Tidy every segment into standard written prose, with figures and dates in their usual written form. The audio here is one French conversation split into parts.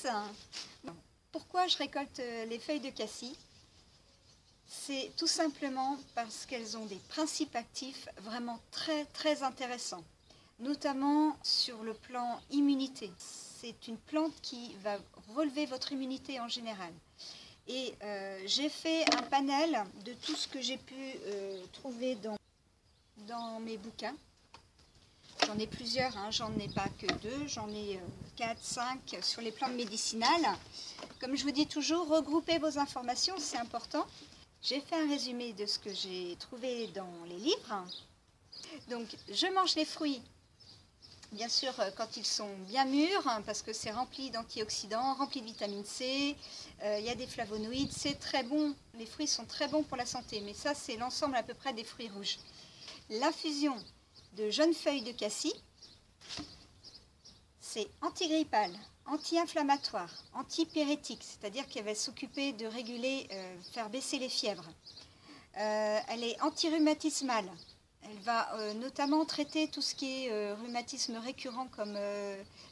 tous. Pourquoi je récolte les feuilles de cassis? C'est tout simplement parce qu'elles ont des principes actifs vraiment très intéressants, notamment sur le plan immunité. C'est une plante qui va relever votre immunité en général. Et j'ai fait un panel de tout ce que j'ai pu trouver dans mes bouquins. J'en ai plusieurs, hein. J'en ai pas que 2, j'en ai 4, 5 sur les plantes médicinales. Comme je vous dis toujours, regroupez vos informations, c'est important. J'ai fait un résumé de ce que j'ai trouvé dans les livres. Donc, je mange les fruits, bien sûr, quand ils sont bien mûrs, hein, parce que c'est rempli d'antioxydants, rempli de vitamine C, il y a des flavonoïdes, c'est très bon. Les fruits sont très bons pour la santé, mais ça, c'est l'ensemble à peu près des fruits rouges. L'infusion de jeunes feuilles de cassis, c'est antigrippal, anti-inflammatoire, antipyrétique, c'est-à-dire qu'elle va s'occuper de réguler, faire baisser les fièvres. Elle est antirhumatismale, elle va notamment traiter tout ce qui est rhumatisme récurrent comme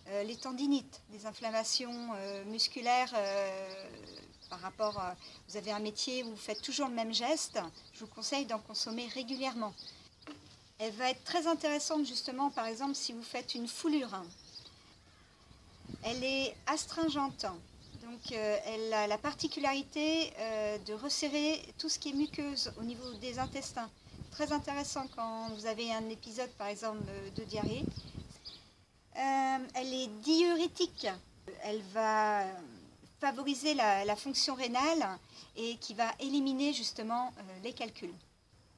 les tendinites, les inflammations musculaires par rapport à, vous avez un métier où vous faites toujours le même geste, je vous conseille d'en consommer régulièrement. Elle va être très intéressante justement, par exemple, si vous faites une foulure. Elle est astringente, donc elle a la particularité de resserrer tout ce qui est muqueuse au niveau des intestins. Très intéressant quand vous avez un épisode, par exemple, de diarrhée. Elle est diurétique. Elle va favoriser la fonction rénale et qui va éliminer justement les calculs.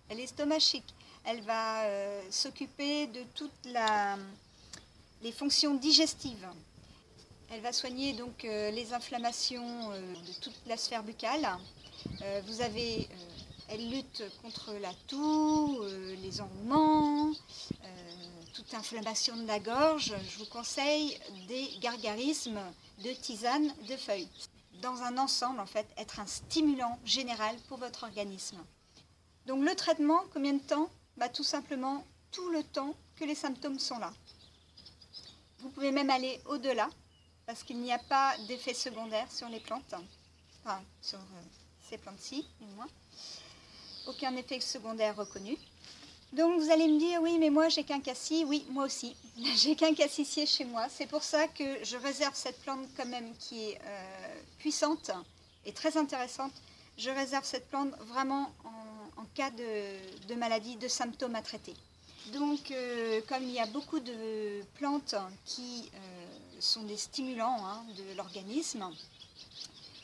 Elle est stomachique. Elle va s'occuper de toutes les fonctions digestives. Elle va soigner donc les inflammations de toute la sphère buccale. Elle lutte contre la toux, les enrouements, toute inflammation de la gorge. Je vous conseille des gargarismes de tisane de feuilles. Dans un ensemble, en fait, être un stimulant général pour votre organisme. Donc le traitement, combien de temps? Tout simplement tout le temps que les symptômes sont là. Vous pouvez même aller au-delà, parce qu'il n'y a pas d'effet secondaire sur les plantes, enfin sur ces plantes-ci, du moins. Aucun effet secondaire reconnu. Donc vous allez me dire, oui, mais moi j'ai qu'un cassis. Oui, moi aussi, j'ai qu'un cassissier chez moi. C'est pour ça que je réserve cette plante quand même qui est puissante et très intéressante. Je réserve cette plante vraiment en cas de maladie, de symptômes à traiter. Donc, comme il y a beaucoup de plantes qui sont des stimulants de l'organisme,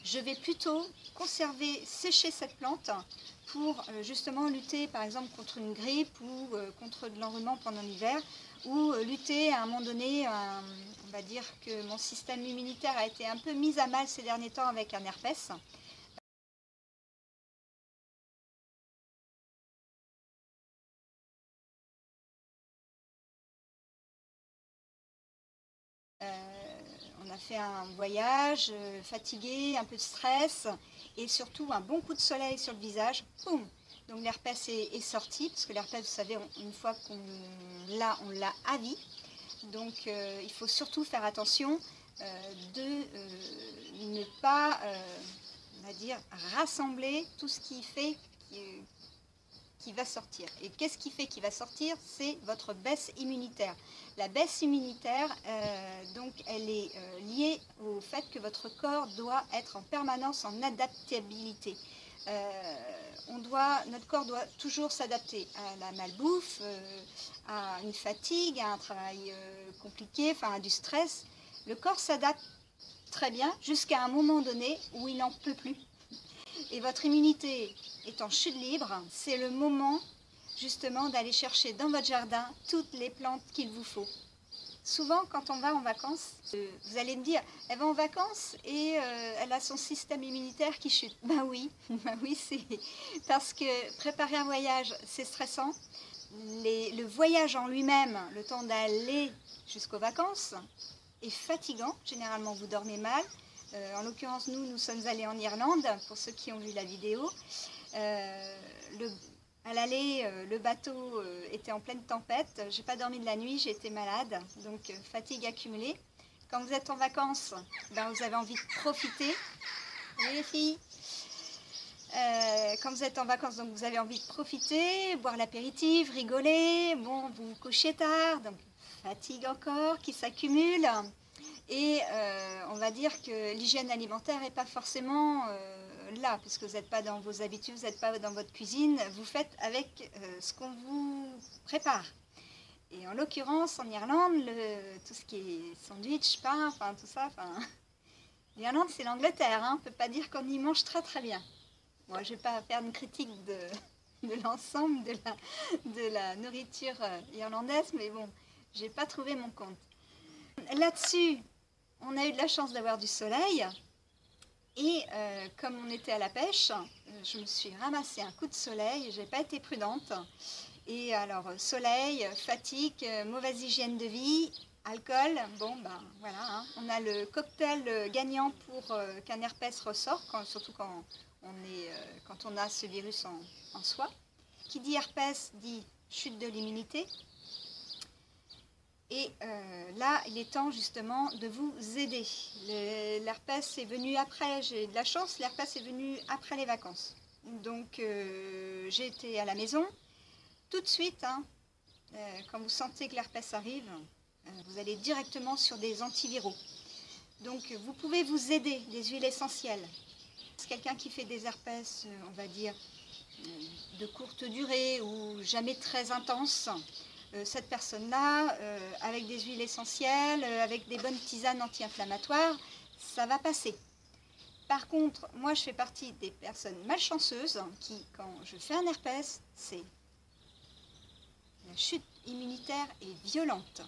je vais plutôt conserver, sécher cette plante pour justement lutter par exemple contre une grippe ou contre de l'enrhumement pendant l'hiver, ou lutter à un moment donné, on va dire que mon système immunitaire a été un peu mis à mal ces derniers temps avec un herpès. On a fait un voyage, fatigué, un peu de stress et surtout un bon coup de soleil sur le visage. Boum! Donc l'herpès est sorti, parce que l'herpès, vous savez, une fois qu'on l'a, on l'a à vie. Donc il faut surtout faire attention de ne pas, on va dire, rassembler tout ce qui fait qui va sortir. Et qu'est-ce qui fait qu'il va sortir? C'est votre baisse immunitaire. La baisse immunitaire, donc, elle est liée au fait que votre corps doit être en permanence en adaptabilité. Notre corps doit toujours s'adapter à la malbouffe, à une fatigue, à un travail compliqué, enfin à du stress. Le corps s'adapte très bien jusqu'à un moment donné où il n'en peut plus. Et votre immunité est en chute libre, c'est le moment justement d'aller chercher dans votre jardin toutes les plantes qu'il vous faut. Souvent, quand on va en vacances, vous allez me dire, elle va en vacances et elle a son système immunitaire qui chute. Ben oui, c'est parce que préparer un voyage, c'est stressant. Le voyage en lui-même, le temps d'aller jusqu'aux vacances, est fatigant. Généralement, vous dormez mal. En l'occurrence, nous sommes allés en Irlande, pour ceux qui ont vu la vidéo. À l'aller, le bateau était en pleine tempête. Je n'ai pas dormi de la nuit, j'ai été malade, donc fatigue accumulée. Quand vous êtes en vacances, ben vous avez envie de profiter. Oui les filles, quand vous êtes en vacances, donc vous avez envie de profiter, boire l'apéritif, rigoler. Bon, vous vous couchez tard, donc fatigue encore qui s'accumule. Et on va dire que l'hygiène alimentaire n'est pas forcément là, puisque vous n'êtes pas dans vos habitudes, vous n'êtes pas dans votre cuisine, vous faites avec ce qu'on vous prépare. Et en l'occurrence, en Irlande, tout ce qui est sandwich, pain, enfin tout ça, l'Irlande c'est l'Angleterre, hein, on ne peut pas dire qu'on y mange très très bien. Moi, je ne vais pas faire une critique de l'ensemble de la nourriture irlandaise, mais bon, je n'ai pas trouvé mon compte. Là-dessus, on a eu de la chance d'avoir du soleil. Et comme on était à la pêche, je me suis ramassé un coup de soleil, je n'ai pas été prudente. Et alors, soleil, fatigue, mauvaise hygiène de vie, alcool, bon ben voilà, hein. On a le cocktail gagnant pour qu'un herpès ressort, surtout quand on a ce virus en soi. Qui dit herpès dit chute de l'immunité. Et là, il est temps justement de vous aider. L'herpès est venu après, j'ai de la chance, l'herpès est venu après les vacances. Donc j'ai été à la maison. Tout de suite, hein, quand vous sentez que l'herpès arrive, vous allez directement sur des antiviraux. Donc vous pouvez vous aider des huiles essentielles. C'est quelqu'un qui fait des herpès, on va dire, de courte durée ou jamais très intense. Cette personne-là, avec des huiles essentielles, avec des bonnes tisanes anti-inflammatoires, ça va passer. Par contre, moi je fais partie des personnes malchanceuses qui, quand je fais un herpès, c'est la chute immunitaire est violente,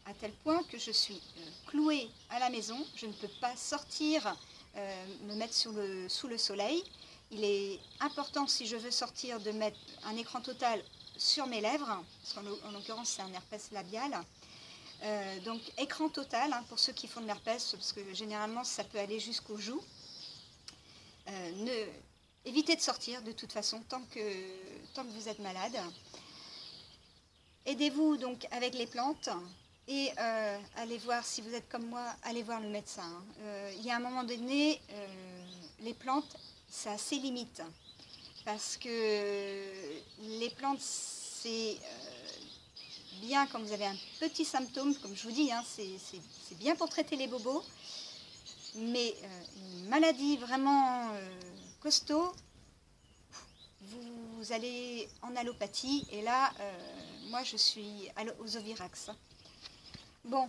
à tel point que je suis clouée à la maison, je ne peux pas sortir, me mettre sous le soleil. Il est important, si je veux sortir, de mettre un écran total sur mes lèvres, parce qu'en l'occurrence c'est un herpès labial. Donc écran total, hein, pour ceux qui font de l'herpès, parce que généralement ça peut aller jusqu'aux joues. Évitez de sortir de toute façon tant que vous êtes malade. Aidez-vous donc avec les plantes et allez voir, si vous êtes comme moi, allez voir le médecin. Il y a un moment donné, les plantes, ça a ses limites. Parce que les plantes, c'est bien quand vous avez un petit symptôme, comme je vous dis, hein, c'est bien pour traiter les bobos. Mais une maladie vraiment costaud, vous allez en allopathie. Et là, moi, je suis aux Zovirax. Bon,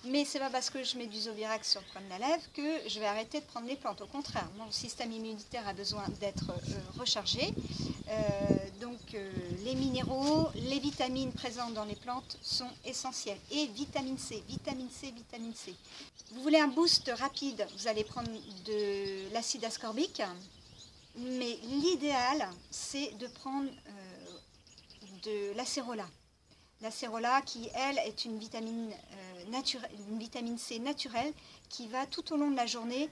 mais c'est pas parce que je mets du Zovirax sur le coin de la lèvre que je vais arrêter de prendre les plantes. Au contraire, mon système immunitaire a besoin d'être rechargé. Donc les minéraux, les vitamines présentes dans les plantes sont essentielles. Et vitamine C, vitamine C, vitamine C. Vous voulez un boost rapide, vous allez prendre de l'acide ascorbique. Mais l'idéal, c'est de prendre de l'acérola. L'acérola qui, elle, est une vitamine C naturelle qui va tout au long de la journée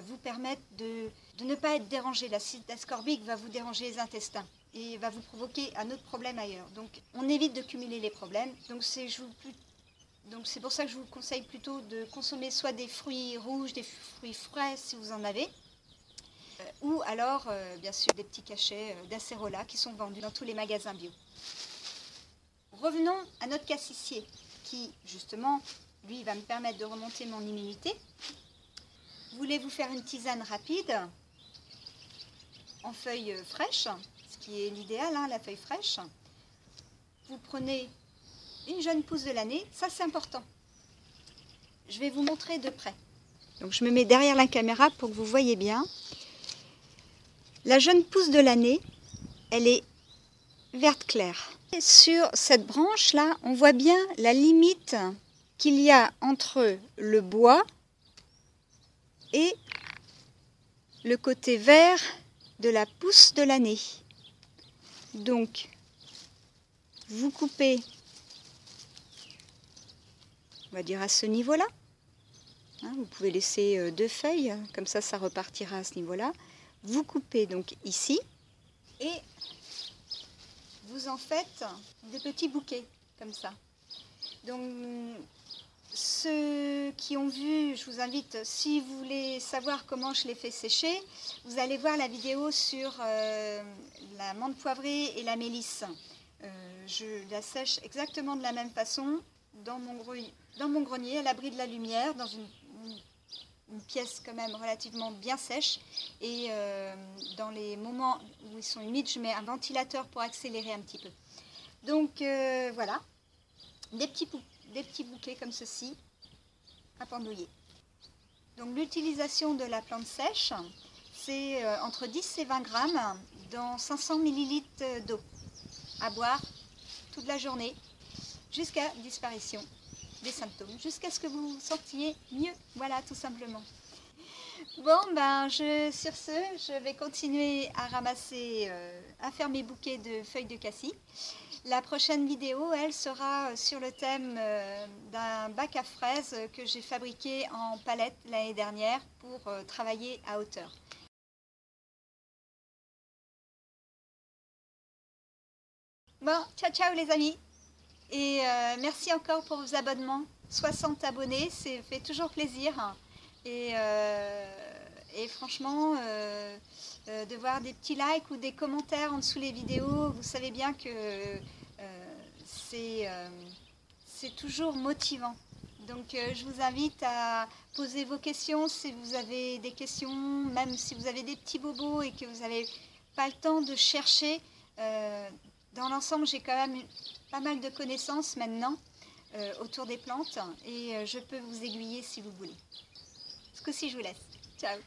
vous permettre de ne pas être dérangé. L'acide ascorbique va vous déranger les intestins et va vous provoquer un autre problème ailleurs. Donc on évite de cumuler les problèmes. Donc c'est pour ça que je vous conseille plutôt de consommer soit des fruits rouges, des fruits frais si vous en avez, ou alors bien sûr des petits cachets d'acérola qui sont vendus dans tous les magasins bio. Revenons à notre cassissier qui, justement, lui, va me permettre de remonter mon immunité. Voulez-vous faire une tisane rapide en feuilles fraîches, ce qui est l'idéal, hein, la feuille fraîche. Vous prenez une jeune pousse de l'année, ça c'est important. Je vais vous montrer de près. Donc je me mets derrière la caméra pour que vous voyez bien. La jeune pousse de l'année, elle est verte claire. Et sur cette branche-là, on voit bien la limite qu'il y a entre le bois et le côté vert de la pousse de l'année. Donc, vous coupez, on va dire à ce niveau-là. Hein, vous pouvez laisser 2 feuilles, comme ça, ça repartira à ce niveau-là. Vous coupez donc ici et vous en faites des petits bouquets, comme ça. Donc, ceux qui ont vu, je vous invite, si vous voulez savoir comment je les fais sécher, vous allez voir la vidéo sur la menthe poivrée et la mélisse. Je la sèche exactement de la même façon dans mon grenier, à l'abri de la lumière, dans une pièce quand même relativement bien sèche. Et dans les moments où ils sont humides, je mets un ventilateur pour accélérer un petit peu. Donc voilà, des petits bouquets comme ceci à pendouiller. Donc l'utilisation de la plante sèche, c'est entre 10 et 20 grammes dans 500 ml d'eau à boire toute la journée jusqu'à disparition des symptômes, jusqu'à ce que vous vous sentiez mieux. Voilà, tout simplement. Bon, ben, sur ce, je vais continuer à ramasser, à faire mes bouquets de feuilles de cassis. La prochaine vidéo, elle sera sur le thème d'un bac à fraises que j'ai fabriqué en palette l'année dernière pour travailler à hauteur. Bon, ciao ciao les amis, et merci encore pour vos abonnements. 60 abonnés, ça fait toujours plaisir. Et franchement, de voir des petits likes ou des commentaires en dessous les vidéos, vous savez bien que c'est toujours motivant. Donc je vous invite à poser vos questions si vous avez des questions, même si vous avez des petits bobos et que vous n'avez pas le temps de chercher. Dans l'ensemble, j'ai quand même pas mal de connaissances maintenant autour des plantes et je peux vous aiguiller si vous voulez. Ce coup-ci, je vous laisse. Ciao.